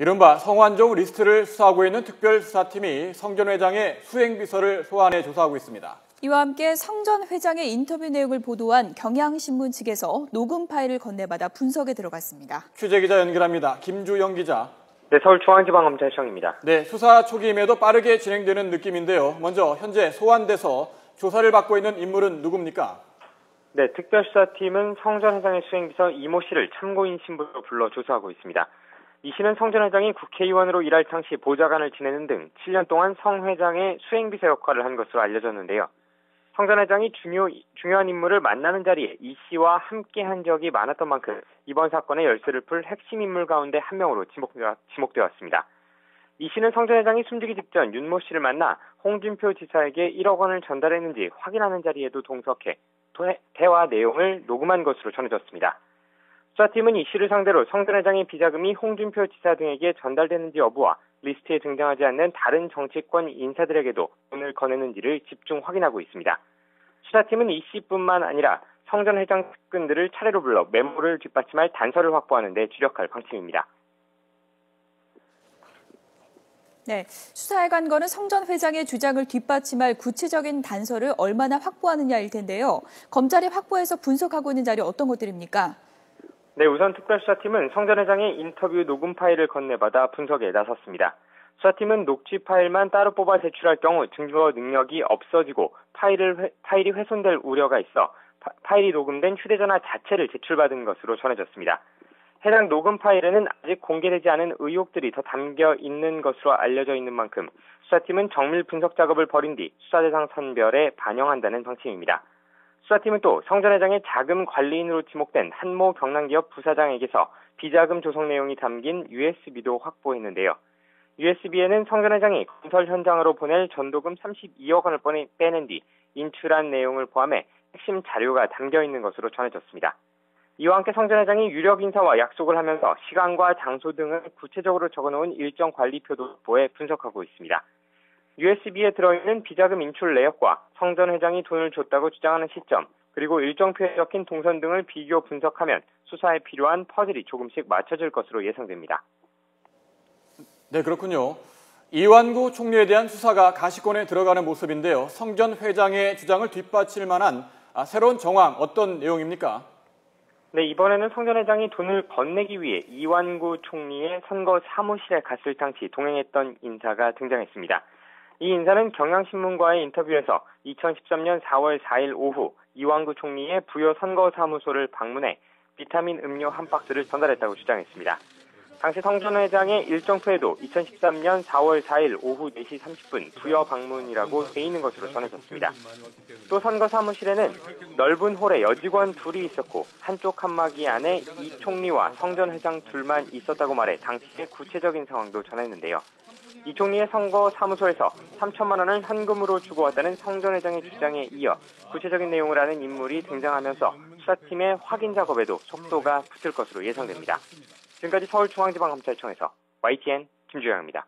이른바 성완종 리스트를 수사하고 있는 특별수사팀이 성 전 회장의 수행비서를 소환해 조사하고 있습니다. 이와 함께 성 전 회장의 인터뷰 내용을 보도한 경향신문 측에서 녹음 파일을 건네받아 분석에 들어갔습니다. 취재기자 연결합니다. 김주영 기자. 네, 서울중앙지방검찰청입니다. 네, 수사 초기임에도 빠르게 진행되는 느낌인데요. 먼저 현재 소환돼서 조사를 받고 있는 인물은 누굽니까? 네, 특별수사팀은 성 전 회장의 수행비서 이모 씨를 참고인 신분으로 불러 조사하고 있습니다. 이 씨는 성 전 회장이 국회의원으로 일할 당시 보좌관을 지내는 등 7년 동안 성 회장의 수행비서 역할을 한 것으로 알려졌는데요. 성 전 회장이 중요한 인물을 만나는 자리에 이 씨와 함께한 적이 많았던 만큼 이번 사건의 열쇠를 풀 핵심 인물 가운데 한 명으로 지목되었습니다. 이 씨는 성 전 회장이 숨지기 직전 윤모 씨를 만나 홍준표 지사에게 1억 원을 전달했는지 확인하는 자리에도 동석해 대화 내용을 녹음한 것으로 전해졌습니다. 수사팀은 이 씨를 상대로 성 전 회장의 비자금이 홍준표 지사 등에게 전달되는지 여부와 리스트에 등장하지 않는 다른 정치권 인사들에게도 돈을 거냈는지를 집중 확인하고 있습니다. 수사팀은 이 씨뿐만 아니라 성 전 회장 측근들을 차례로 불러 메모를 뒷받침할 단서를 확보하는 데 주력할 방침입니다. 네, 수사에 관건은 성 전 회장의 주장을 뒷받침할 구체적인 단서를 얼마나 확보하느냐일 텐데요. 검찰이 확보해서 분석하고 있는 자료 어떤 것들입니까? 네, 우선 특별수사팀은 성 전 회장의 인터뷰 녹음 파일을 건네받아 분석에 나섰습니다. 수사팀은 녹취 파일만 따로 뽑아 제출할 경우 증거 능력이 없어지고 파일이 훼손될 우려가 있어 파일이 녹음된 휴대전화 자체를 제출받은 것으로 전해졌습니다. 해당 녹음 파일에는 아직 공개되지 않은 의혹들이 더 담겨 있는 것으로 알려져 있는 만큼 수사팀은 정밀 분석 작업을 벌인 뒤 수사 대상 선별에 반영한다는 방침입니다. 수사팀은 또 성 전 회장의 자금 관리인으로 지목된 한모 경남기업 부사장에게서 비자금 조성 내용이 담긴 USB도 확보했는데요. USB에는 성 전 회장이 건설 현장으로 보낼 전도금 32억 원을 빼낸 뒤 인출한 내용을 포함해 핵심 자료가 담겨 있는 것으로 전해졌습니다. 이와 함께 성 전 회장이 유력 인사와 약속을 하면서 시간과 장소 등을 구체적으로 적어놓은 일정 관리표도 확보해 분석하고 있습니다. USB에 들어있는 비자금 인출 내역과 성 전 회장이 돈을 줬다고 주장하는 시점, 그리고 일정표에 적힌 동선 등을 비교 분석하면 수사에 필요한 퍼즐이 조금씩 맞춰질 것으로 예상됩니다. 네, 그렇군요. 이완구 총리에 대한 수사가 가시권에 들어가는 모습인데요. 성 전 회장의 주장을 뒷받칠 만한 새로운 정황 어떤 내용입니까? 네, 이번에는 성 전 회장이 돈을 건네기 위해 이완구 총리의 선거 사무실에 갔을 당시 동행했던 인사가 등장했습니다. 이 인사는 경향신문과의 인터뷰에서 2013년 4월 4일 오후 이완구 총리의 부여 선거사무소를 방문해 비타민 음료 한 박스를 전달했다고 주장했습니다. 당시 성 전 회장의 일정표에도 2013년 4월 4일 오후 4시 30분 부여 방문이라고 돼 있는 것으로 전해졌습니다. 또 선거 사무실에는 넓은 홀에 여직원 둘이 있었고 한쪽 칸막이 안에 이 총리와 성 전 회장 둘만 있었다고 말해 당시의 구체적인 상황도 전했는데요. 이 총리의 선거 사무소에서 3천만 원을 현금으로 주고왔다는 성 전 회장의 주장에 이어 구체적인 내용을 아는 인물이 등장하면서 수사팀의 확인 작업에도 속도가 붙을 것으로 예상됩니다. 지금까지 서울중앙지방검찰청에서 YTN 김주영입니다.